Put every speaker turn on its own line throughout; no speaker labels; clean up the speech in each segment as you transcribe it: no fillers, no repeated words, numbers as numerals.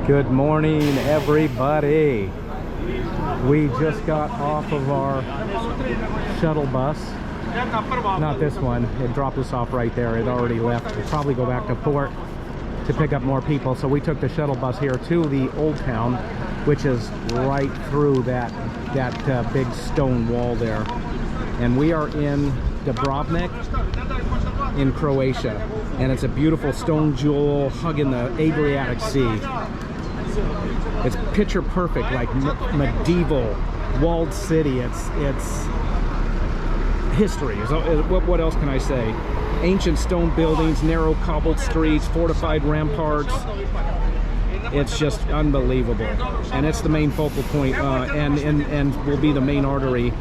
Good morning, everybody. We just got off of our shuttle bus. Not this one. It dropped us off right there. It already left. We'll probably go back to port to pick up more people. So we took the shuttle bus here to the Old Town, which is right through that big stone wall there. And we are in Dubrovnik in Croatia. And it's a beautiful stone jewel hugging the Adriatic Sea. It's picture perfect, like medieval walled city. It's history. What else can I say? Ancient stone buildings, narrow cobbled streets, fortified ramparts. It's just unbelievable, and it's the main focal point, and will be the main artery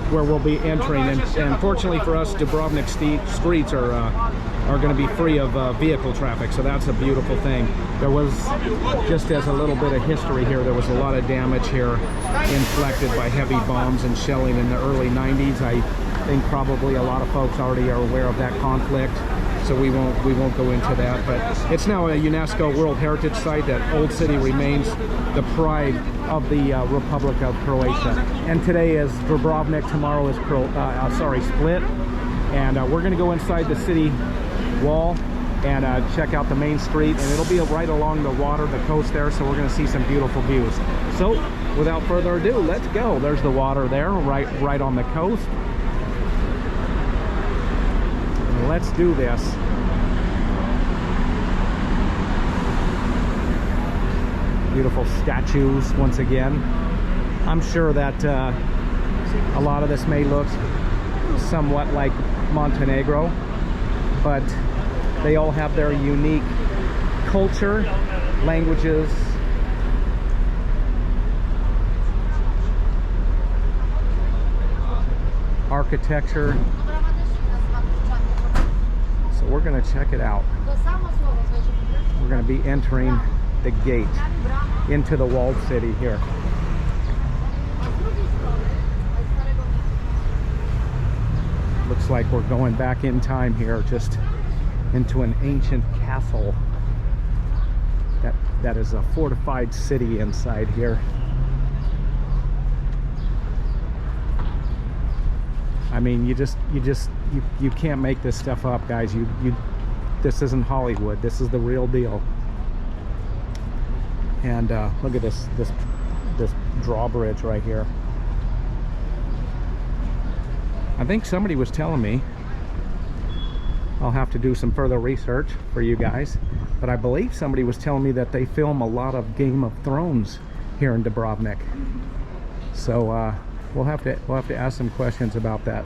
where we'll be entering. And fortunately for us, Dubrovnik streets are going to be free of vehicle traffic, so that's a beautiful thing. There was, just as a little bit of history here, there was a lot of damage here inflicted by heavy bombs and shelling in the early 90s. I think probably a lot of folks already are aware of that conflict, so we won't go into that. But it's now a UNESCO World Heritage Site. That old city remains the pride of the Republic of Croatia. And today is Dubrovnik, tomorrow is Split. And we're going to go inside the city wall and check out the main street, and it'll be right along the water, the coast there, so we're going to see some beautiful views. So without further ado, let's go. There's the water there, right on the coast. Let's do this. Beautiful statues once again. I'm sure that a lot of this may look somewhat like Montenegro, but they all have their unique culture, languages, architecture. So we're going to check it out. We're going to be entering the gate into the walled city here. Looks like we're going back in time here, just into an ancient castle. That is a fortified city inside here. I mean, you can't make this stuff up, guys. This isn't Hollywood. This is the real deal. And look at this drawbridge right here. I think somebody was telling me, I'll have to do some further research for you guys, but I believe somebody was telling me that they film a lot of Game of Thrones here in Dubrovnik. So we'll have to ask some questions about that.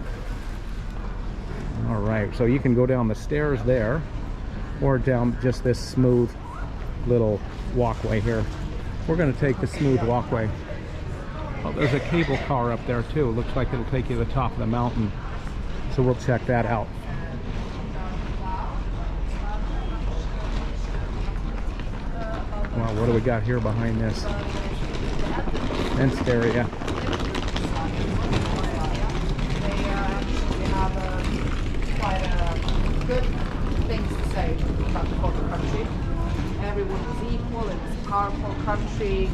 All right, so you can go down the stairs there, or down just this smooth little walkway here. We're going to take the smooth walkway. Oh, there's a cable car up there too. Looks like it'll take you to the top of the mountain, so we'll check that out. Wow, what do we got here behind this fenced area?
They have quite good things to say about the whole country. Everyone is equal. It's a powerful country.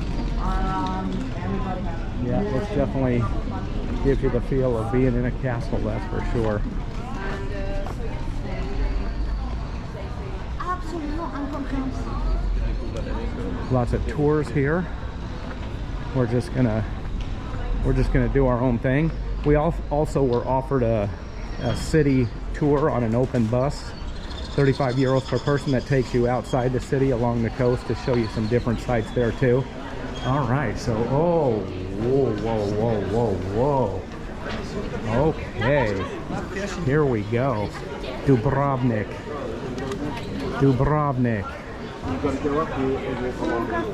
Everybody has.
Yeah, this definitely gives you the feel of being in a castle, that's for sure. Lots of tours here. We're just gonna do our own thing. We also were offered a city tour on an open bus, 35 euros per person. That takes you outside the city along the coast to show you some different sites there too. All right, so whoa. Okay, here we go. Dubrovnik.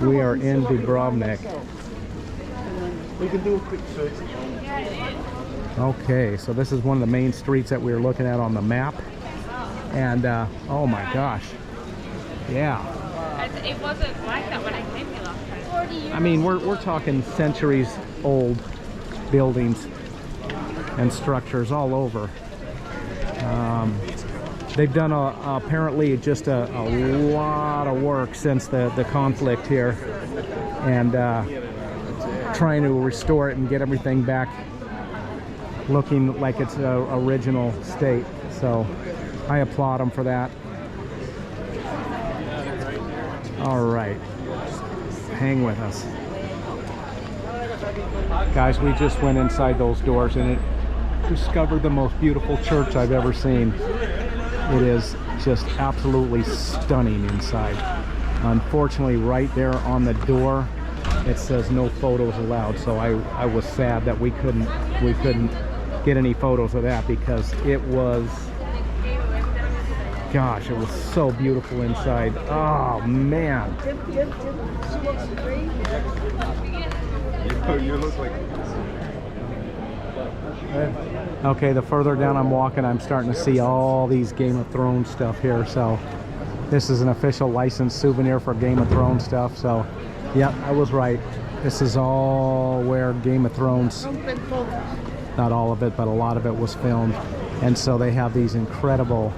We are in Dubrovnik.
We can do a quick search.
Okay, so this is one of the main streets that we were looking at on the map. And oh my gosh, yeah.
It wasn't like that when I came here last time. 40 years.
I mean, we're talking centuries old buildings and structures all over. They've done apparently just a lot of work since the conflict here, and trying to restore it and get everything back looking like its original state. So I applaud them for that. All right, hang with us. Guys, we just went inside those doors and discovered the most beautiful church I've ever seen. It is just absolutely stunning inside. Unfortunately, right there on the door, it says no photos allowed. So I was sad that we couldn't get any photos of that, because it was, gosh, it was so beautiful inside. Oh man.
You look like...
Okay, the further down I'm walking, I'm starting to see all these Game of Thrones stuff here. So this is an official licensed souvenir for Game of Thrones stuff. So yeah, I was right. This is all where Game of Thrones, not all of it, but a lot of it was filmed. And so they have these incredible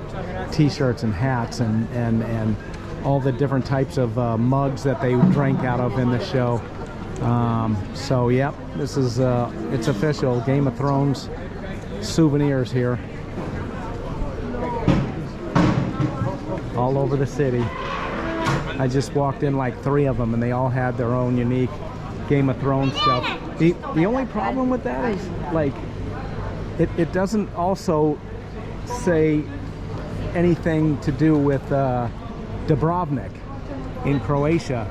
t-shirts and hats and all the different types of mugs that they drank out of in the show. So yep, this is it's official Game of Thrones souvenirs here all over the city. I just walked in like 3 of them, and they all had their own unique Game of Thrones stuff. The only problem with that is, like, it doesn't also say anything to do with Dubrovnik in Croatia.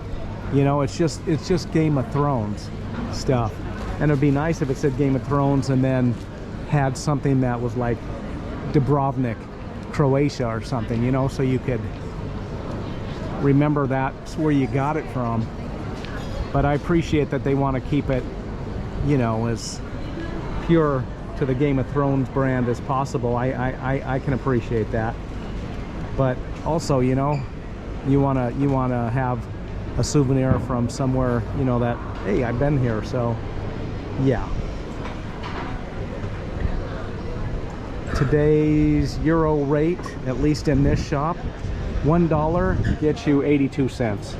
You know, it's just Game of Thrones stuff. And it'd be nice if it said Game of Thrones and then had something that was like Dubrovnik, Croatia or something, you know, so you could remember that's where you got it from. But I appreciate that they want to keep it, you know, as pure to the Game of Thrones brand as possible. I can appreciate that. But also, you know, you wanna have a souvenir from somewhere, you know, that, hey, I've been here. So yeah. Today's euro rate, at least in this shop, $1 gets you 82 cents.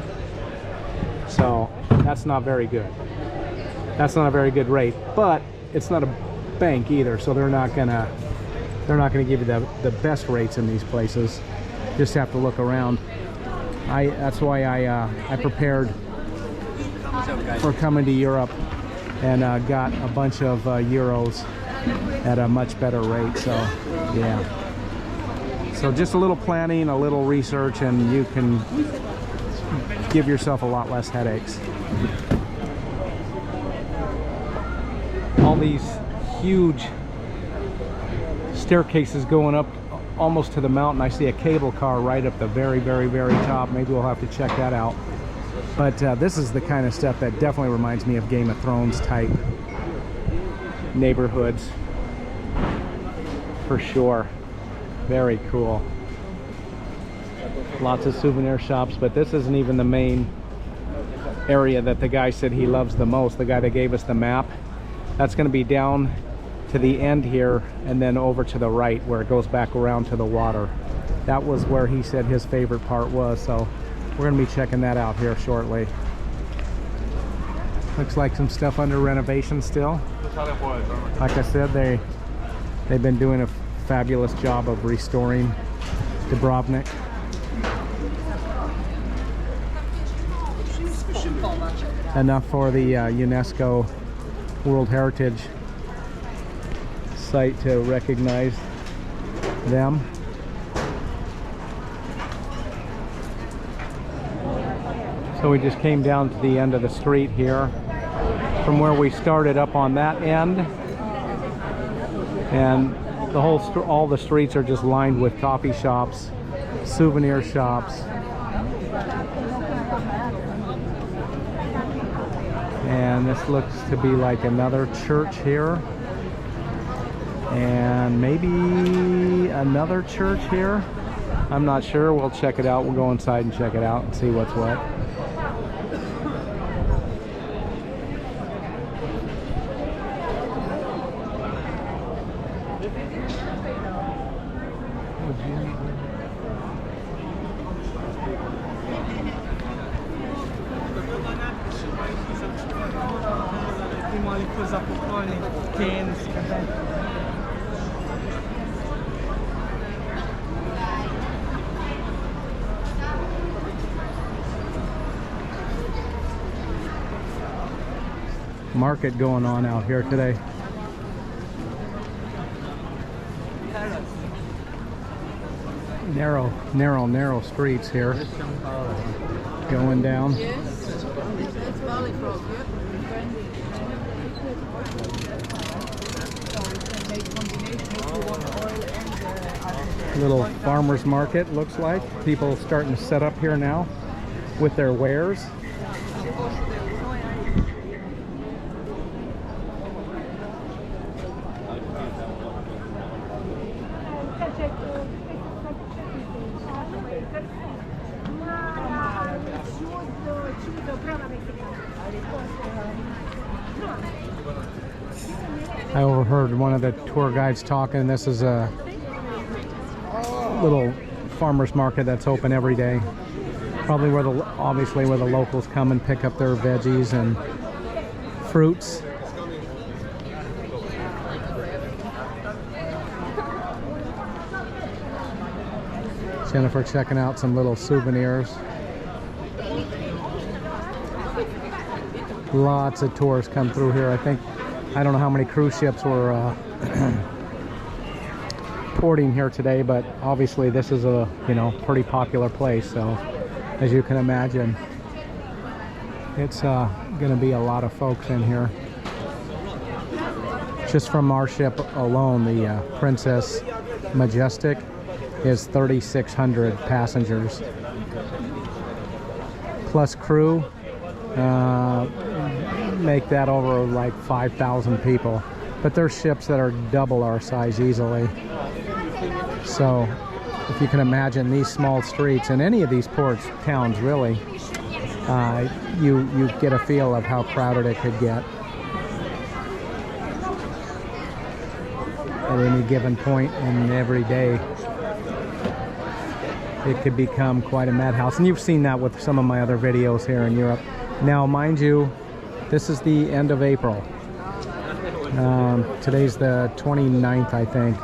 So that's not very good. That's not a very good rate, but it's not a bank either, so they're not gonna give you the best rates in these places. Just have to look around. That's why I prepared for coming to Europe and got a bunch of euros at a much better rate. So yeah, so just a little planning, a little research, and you can give yourself a lot less headaches. All these huge staircases going up almost to the mountain. I see a cable car right up the very top. Maybe we'll have to check that out. But this is the kind of stuff that definitely reminds me of Game of Thrones type neighborhoods, for sure. Very cool. Lots of souvenir shops, but this isn't even the main area that the guy said he loves the most. The guy that gave us the map, that's going to be down to the end here and then over to the right where it goes back around to the water. That was where he said his favorite part was, so we're going to be checking that out here shortly. Looks like some stuff under renovation still. Like I said, they've been doing a fabulous job of restoring Dubrovnik. Enough for the UNESCO World Heritage Site to recognize them. So we just came down to the end of the street here from where we started up on that end, and the whole all the streets are just lined with coffee shops, souvenir shops, and this looks to be like another church here, and maybe another church here. I'm not sure. We'll check it out. We'll go inside and check it out and see what's what. Market going on out here today. Narrow streets here. Going down. Little farmer's market looks like. People starting to set up here now with their wares. I overheard one of the tour guides talking. This is a little farmer's market that's open every day. Probably obviously where the locals come and pick up their veggies and fruits. Jennifer checking out some little souvenirs. Lots of tourists come through here. I don't know how many cruise ships were porting here today, but obviously this is a pretty popular place. So as you can imagine, it's going to be a lot of folks in here. Just from our ship alone, the Princess Majestic is 3,600 passengers plus crew. Make that over like 5,000 people, but there's ships that are double our size easily. So if you can imagine these small streets in any of these ports, towns really, you get a feel of how crowded it could get at any given point in every day. It could become quite a madhouse, and you've seen that with some of my other videos here in Europe. Now, mind you, this is the end of April. Today's the 29th, I think.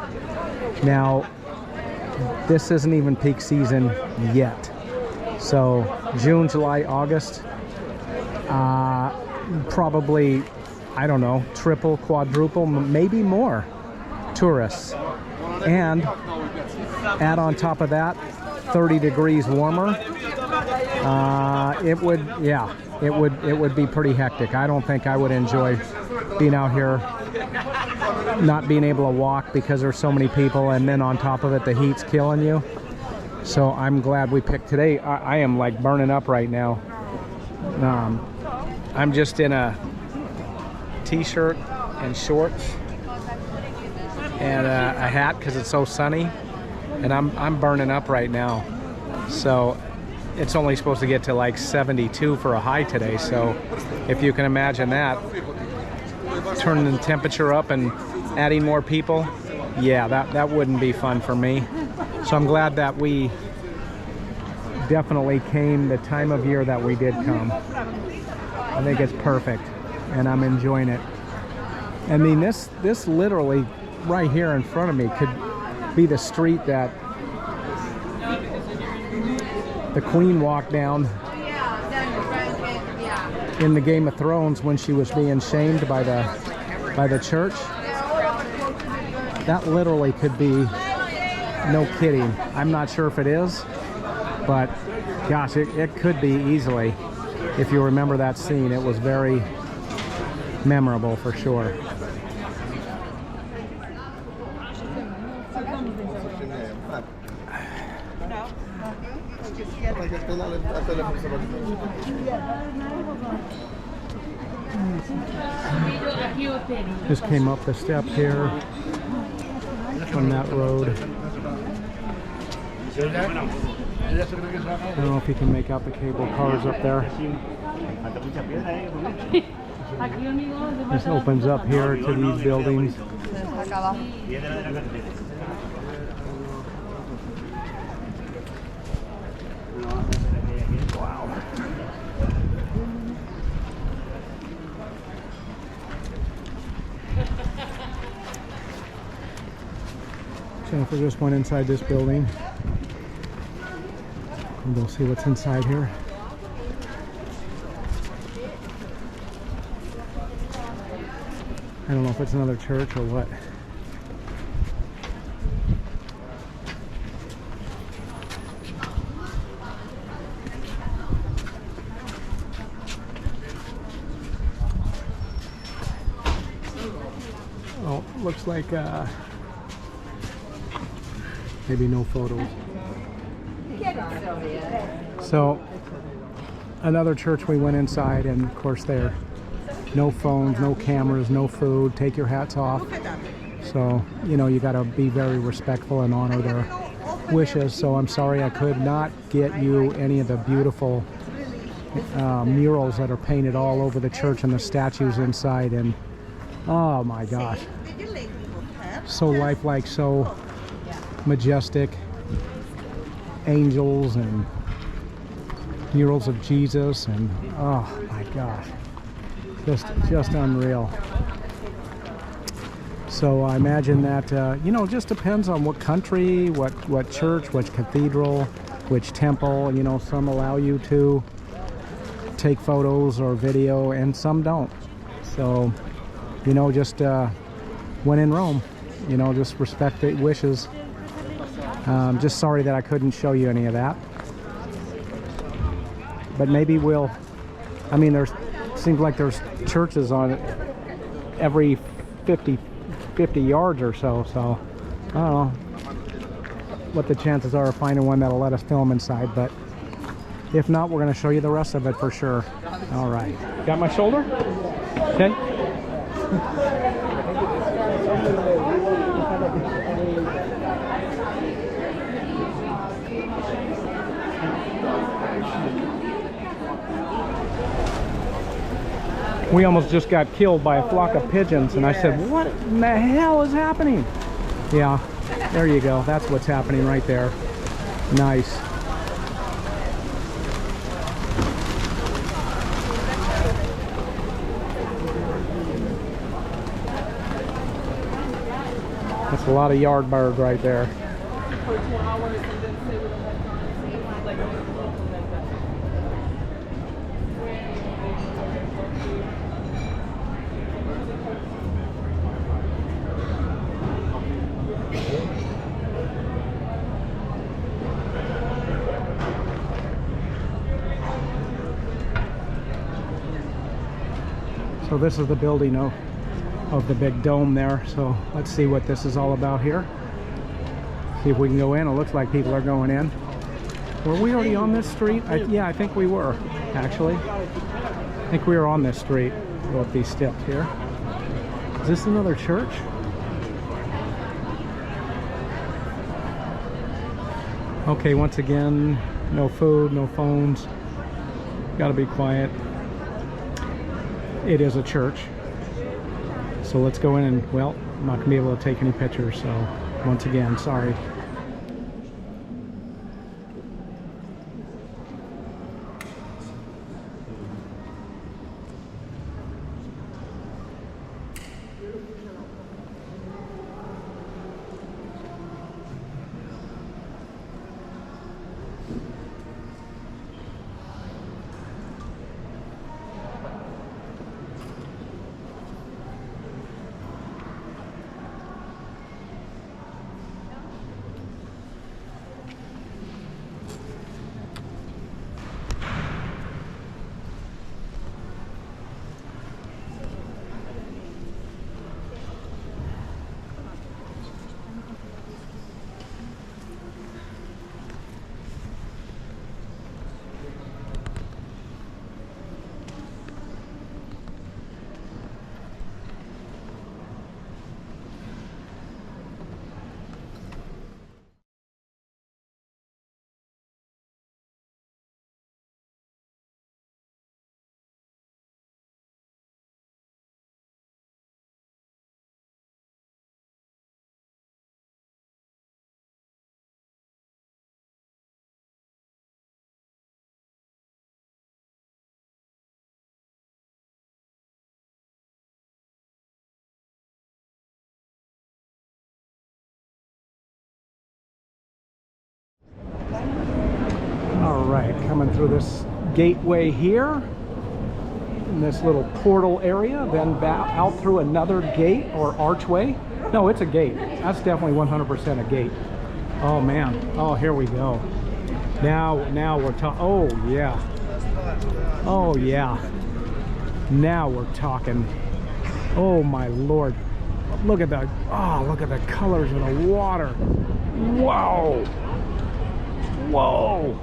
Now, this isn't even peak season yet. So, June, July, August, probably, I don't know, triple, quadruple, maybe more tourists. And add on top of that, 30 degrees warmer. It would be pretty hectic. I don't think I would enjoy being out here, not being able to walk because there's so many people, and then on top of it the heat's killing you. So I'm glad we picked today. I am like burning up right now. I'm just in a t-shirt and shorts and a hat because it's so sunny, and I'm burning up right now. So it's only supposed to get to like 72 for a high today, so if you can imagine that, turning the temperature up and adding more people, yeah, that wouldn't be fun for me. So I'm glad that we definitely came the time of year that we did come. I think it's perfect, and I'm enjoying it. I mean, this literally right here in front of me could be the street that the Queen walked down in the Game of Thrones when she was being shamed by the church. That literally could be, no kidding. I'm not sure if it is, but gosh, it could be easily. If you remember that scene, it was very memorable for sure. Just came up the step here on that road. I don't know if you can make out the cable cars up there. This opens up here to these buildings. Jennifer just went inside this building. And we'll see what's inside here. I don't know if it's another church or what. Oh, looks like maybe no photos. So another church, we went inside, and of course there, no phones, no cameras, no food, take your hats off. So, you know, you got to be very respectful and honor their wishes. So I'm sorry I could not get you any of the beautiful murals that are painted all over the church and the statues inside. And oh my gosh, so lifelike, so majestic. Angels and murals of Jesus, and oh my gosh, just unreal. So I imagine that you know, just depends on what country, what church, which cathedral, which temple. You know, some allow you to take photos or video and some don't. So, you know, just when in Rome, you know, just respect the wishes. Just sorry that I couldn't show you any of that, but maybe we'll. I mean, seems like there's churches on every 50 yards or so. So I don't know what the chances are of finding one that'll let us film inside, but if not, we're going to show you the rest of it for sure. All right, got my shoulder? Okay. We almost just got killed by a flock of pigeons, and I said, what in the hell is happening? Yeah, there you go. That's what's happening right there. Nice. That's a lot of yard bird right there. So this is the building of the big dome there. So let's see what this is all about here. See if we can go in. It looks like people are going in. Were we already on this street? Yeah, I think we were, actually. I think we were on this street. Go up these steps here. Is this another church? Okay, once again, no food, no phones. Gotta be quiet. It is a church. So let's go in and, well, I'm not gonna be able to take any pictures, so once again, sorry. right, coming through this gateway here in this little portal area, then back out through another gate or archway. No, it's a gate. That's definitely 100% a gate. Oh man. Oh, here we go. Now we're talking. Oh yeah. Oh yeah. Now we're talking. Oh my Lord. Look at the, oh, look at the colors of the water. Whoa. Whoa.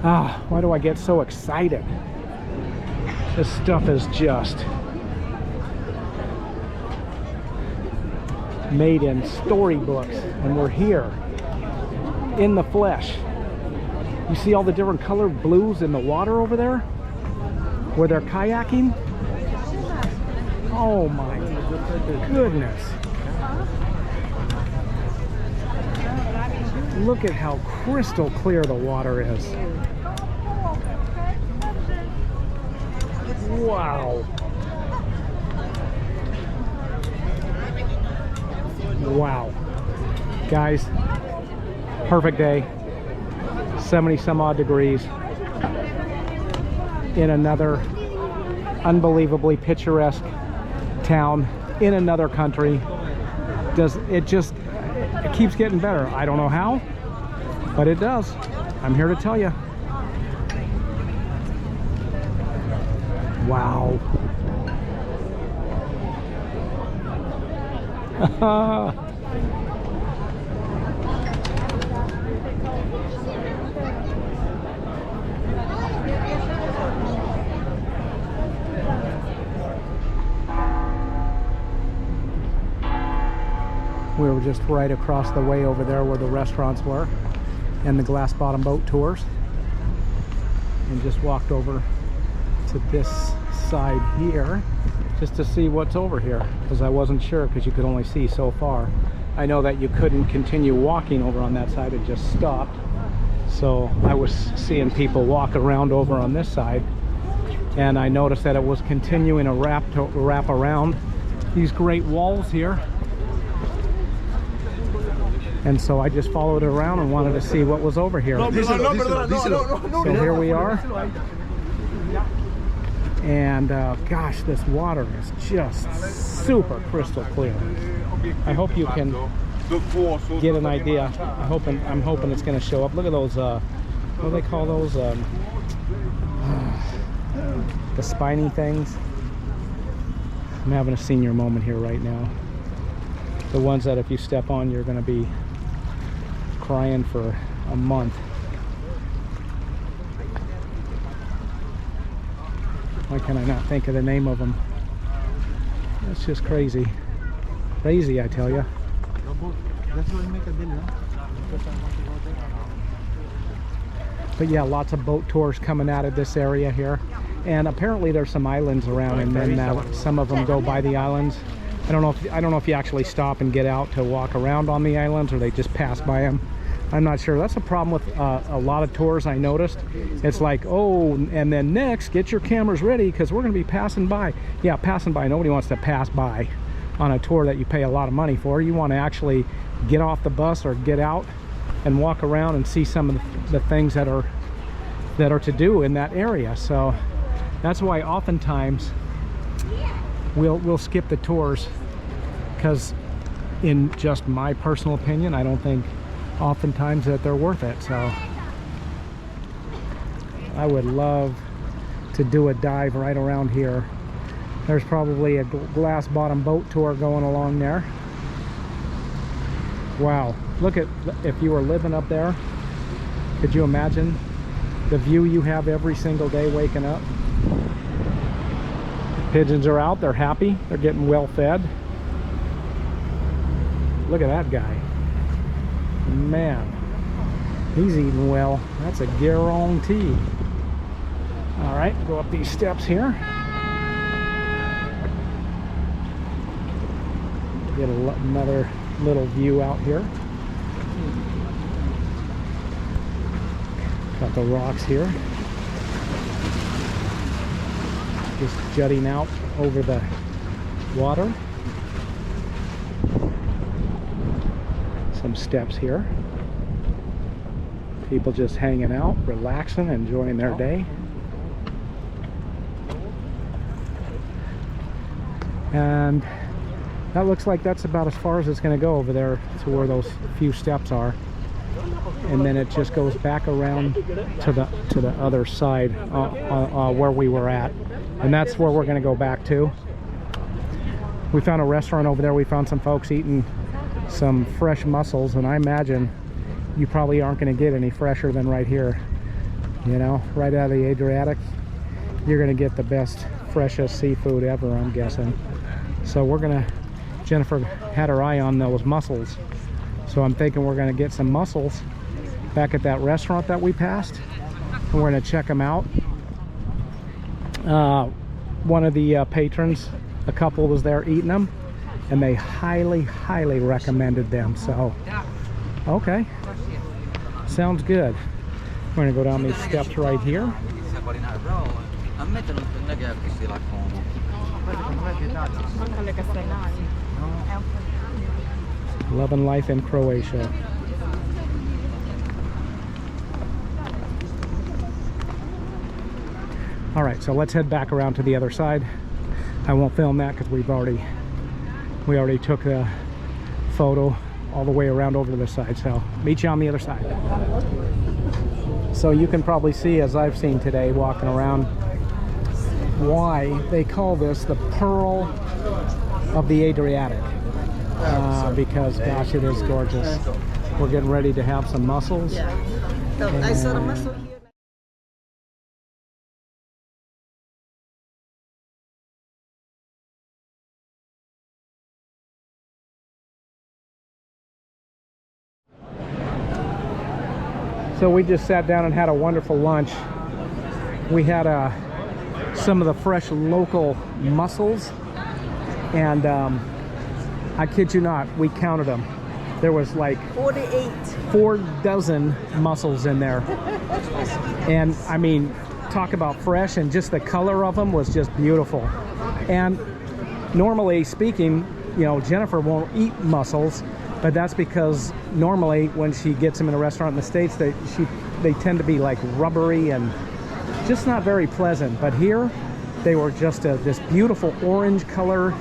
Ah, why do I get so excited? This stuff is just made in storybooks, and we're here in the flesh. You see all the different colored blues in the water over there where they're kayaking? Oh my goodness. Look at how crystal clear the water is. Wow. Wow. Guys, perfect day. 70 some odd degrees in another unbelievably picturesque town in another country. It keeps getting better. I don't know how, but it does. I'm here to tell you. Wow. We were just right across the way over there where the restaurants were and the glass bottom boat tours, and just walked over to this side here just to see what's over here, because I wasn't sure, because you could only see so far. I know that you couldn't continue walking over on that side, it just stopped. So I was seeing people walk around over on this side, and I noticed that it was continuing a wrap around these great walls here. And so I just followed it around and wanted to see what was over here. So here we are. And gosh, this water is just super crystal clear. I hope you can get an idea. I'm hoping it's going to show up. Look at those, what do they call those? The spiny things. I'm having a senior moment here right now. The ones that if you step on, you're going to be crying for a month. Why can I not think of the name of them? That's just crazy. Crazy, I tell you. But yeah, lots of boat tours coming out of this area here. And apparently there's some islands around, and then some of them go by the islands. I don't know if you actually stop and get out to walk around on the islands, or they just pass by them. I'm not sure. That's a problem with a lot of tours I noticed. It's like, oh, and then next, get your cameras ready because we're going to be passing by. Yeah, passing by. Nobody wants to pass by on a tour that you pay a lot of money for. You want to actually get off the bus or get out and walk around and see some of the things that are to do in that area. So that's why oftentimes we'll skip the tours, because in just my personal opinion, I don't think oftentimes that they're worth it. So I would love to do a dive right around here. There's probably a glass bottom boat tour going along there. Wow, look at, if you were living up there, could you imagine the view you have every single day waking up? Pigeons are out, they're happy, they're getting well fed. Look at that guy. Man, he's eating well. That's a guarantee. All right, go up these steps here. Get another little view out here. Got the rocks here, just jutting out over the water. Some steps here. People just hanging out, relaxing, enjoying their day. And that looks like that's about as far as it's going to go over there to where those few steps are. And then it just goes back around to the other side where we were at. And that's where we're going to go back to. We found a restaurant over there. We found some folks eating some fresh mussels, and I imagine you probably aren't going to get any fresher than right here. You know, right out of the Adriatic, you're going to get the best, freshest seafood ever, I'm guessing. So we're going to, Jennifer had her eye on those mussels. So I'm thinking we're going to get some mussels back at that restaurant that we passed. And we're going to check them out. One of the patrons, a couple was there eating them, and they highly recommended them. So okay, sounds good. We're gonna go down these steps right here. Loving life in Croatia. All right, so let's head back around to the other side. I won't film that because we already took a photo all the way around over to the side. So meet you on the other side. So you can probably see, as I've seen today walking around, why they call this the Pearl of the Adriatic. Because gosh, it is gorgeous. We're getting ready to have some mussels.
Yeah. So I saw the mussel here.
So we just sat down and had a wonderful lunch. We had some of the fresh local mussels, and I kid you not, we counted them. There was like
48.
4 dozen mussels in there. And I mean, talk about fresh, and just the color of them was just beautiful. And normally speaking, you know, Jennifer won't eat mussels, but that's because normally when she gets them in a restaurant in the States, they tend to be like rubbery and just not very pleasant. But here, they were just this beautiful orange color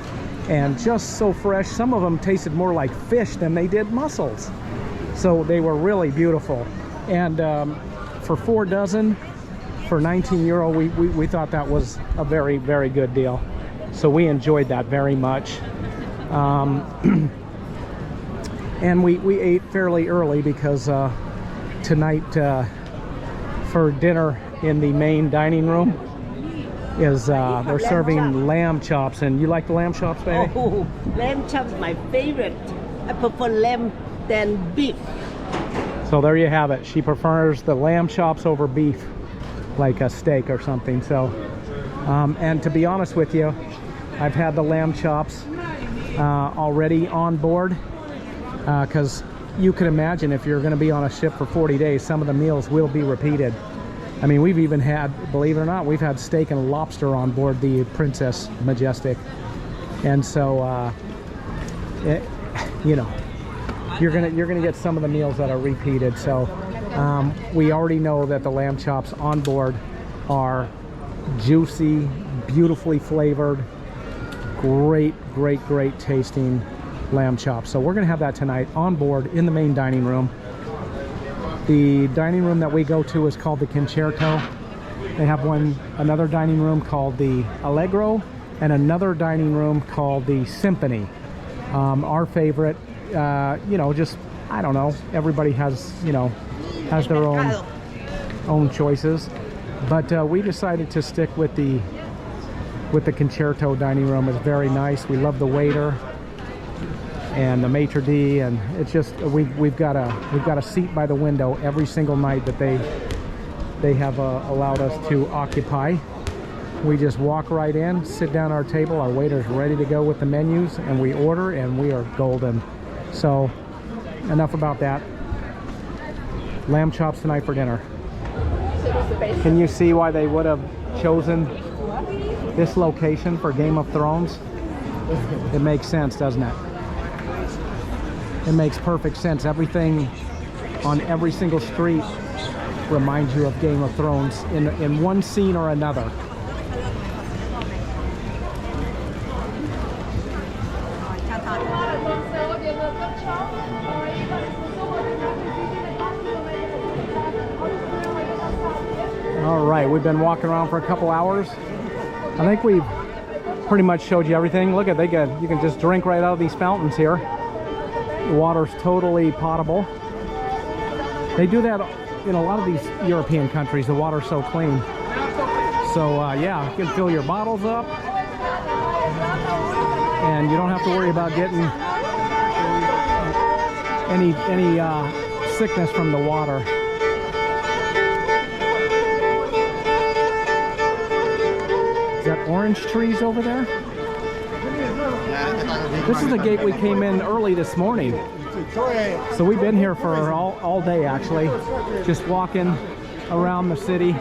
and just so fresh. Some of them tasted more like fish than they did mussels. So they were really beautiful. And for 4 dozen, for 19 euro, we thought that was a very, very good deal. So we enjoyed that very much. And we ate fairly early because tonight for dinner in the main dining room is they're serving lamb chops. And you like the lamb chops, baby?
Oh, lamb chops is my favorite. I prefer lamb than beef.
So there you have it. She prefers the lamb chops over beef, like a steak or something. So, and to be honest with you, I've had the lamb chops already on board. Because you can imagine if you're going to be on a ship for 40 days, some of the meals will be repeated. I mean, we've even had, believe it or not, we've had steak and lobster on board the Princess Majestic. And so, you know, you're gonna get some of the meals that are repeated. So we already know that the lamb chops on board are juicy, beautifully flavored, great tasting lamb chops. So we're gonna have that tonight on board in the main dining room. The dining room that we go to is called the Concerto. They have another dining room called the Allegro, and another dining room called the Symphony. Our favorite, you know, just, I don't know, everybody has, you know, has their own choices, but we decided to stick with the Concerto dining room. It's very nice. We love the waiter and the maitre d', and it's just we've got a seat by the window every single night that they have allowed us to occupy. We just walk right in, sit down at our table, our waiter's ready to go with the menus, and we order, and we are golden. So enough about that. Lamb chops tonight for dinner. Can you see why they would have chosen this location for Game of Thrones? It makes sense, doesn't it? It makes perfect sense. Everything on every single street reminds you of Game of Thrones in one scene or another. All right, we've been walking around for a couple hours. I think we've pretty much showed you everything. Look at, you can just drink right out of these fountains here. The water's totally potable. They do that in a lot of these European countries. The water's so clean. So yeah, you can fill your bottles up, and you don't have to worry about getting any sickness from the water. Is that orange trees over there? This is the gate we came in early this morning. So we've been here for all day actually, just walking around the city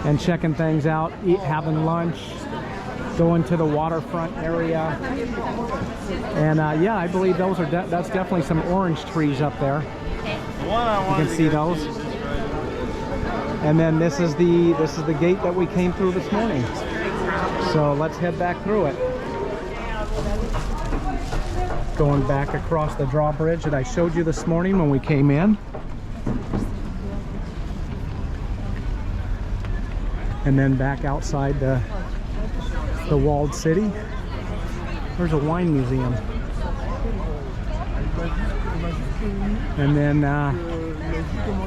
and checking things out, having lunch, going to the waterfront area. And yeah, I believe those are that's definitely some orange trees up there. You can see those. And then this is the gate that we came through this morning. So let's head back through it. Going back across the drawbridge that I showed you this morning when we came in. And then back outside the walled city. There's a wine museum. And then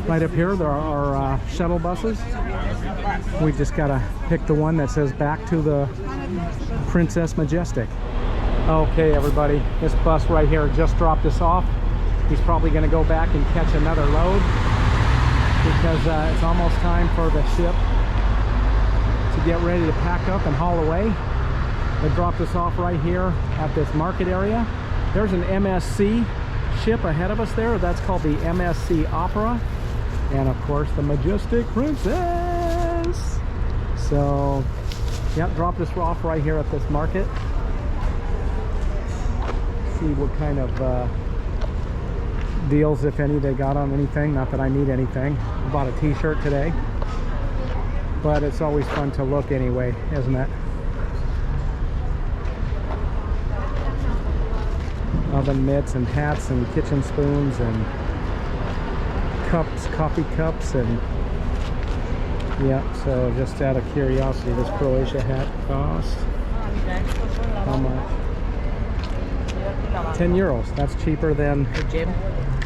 right up here there are shuttle buses. We just gotta pick the one that says back to the Princess Majestic. Okay everybody, this bus right here just dropped us off. He's probably gonna go back and catch another load because it's almost time for the ship to get ready to pack up and haul away. They dropped us off right here at this market area. There's an MSC ship ahead of us there. That's called the MSC Opera. And of course the Majestic Princess. So, yep, dropped us off right here at this market. See what kind of deals, if any, they got on anything. Not that I need anything. I bought a t-shirt today. But it's always fun to look anyway, isn't it? Oven mitts and hats and kitchen spoons and cups, coffee cups, and yeah, so just out of curiosity, this Croatia hat cost how much? 10 euros. That's cheaper than...
Hey, Jim.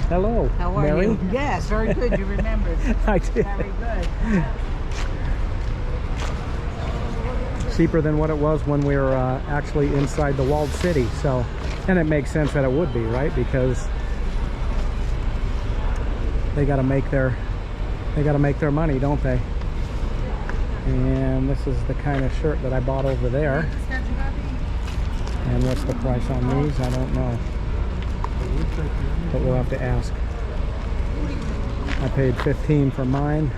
Hello.
How are
Mary?
you? Yes, very good. You remembered.
I did.
Very good.
Cheaper than what it was when we were actually inside the walled city. So, and it makes sense that it would be, right? Because they got to make their money, don't they? And this is the kind of shirt that I bought over there. And what's the price on these? I don't know, but we'll have to ask. I paid 15 for mine,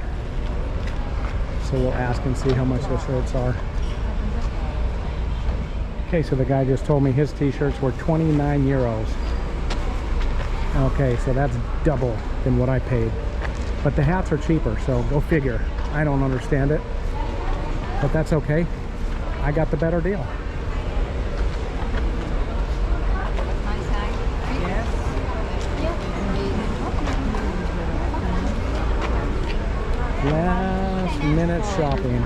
so we'll ask and see how much the shirts are. Okay, so the guy just told me his t-shirts were 29 euros. Okay, so that's double than what I paid. But the hats are cheaper, so go figure. I don't understand it, but that's okay. I got the better deal. Last minute shopping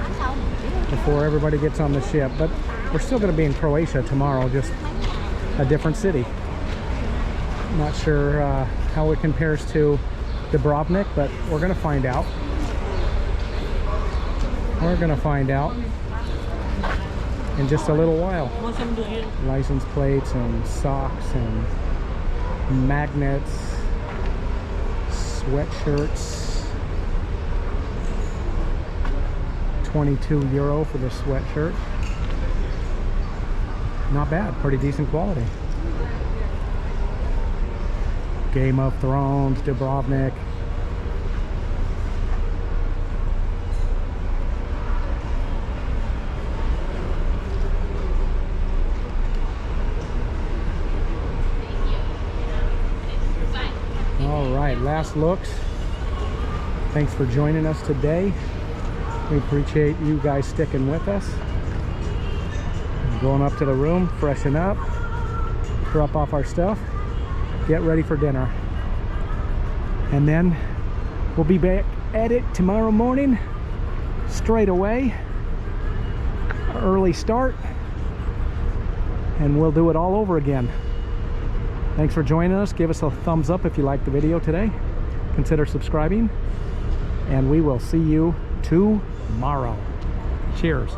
before everybody gets on the ship, but we're still going to be in Croatia tomorrow, just a different city. Not sure how it compares to Dubrovnik, but we're going to find out. We're going to find out in just a little while. License plates and socks and magnets, sweatshirts. 22 euro for the sweatshirt. Not bad, pretty decent quality. Game of Thrones, Dubrovnik. All right, last looks. Thanks for joining us today. We appreciate you guys sticking with us. Going up to the room, freshen up, drop off our stuff, get ready for dinner. And then we'll be back at it tomorrow morning, straight away. Early start, and we'll do it all over again. Thanks for joining us. Give us a thumbs up if you liked the video today. Consider subscribing, and we will see you tomorrow. Cheers.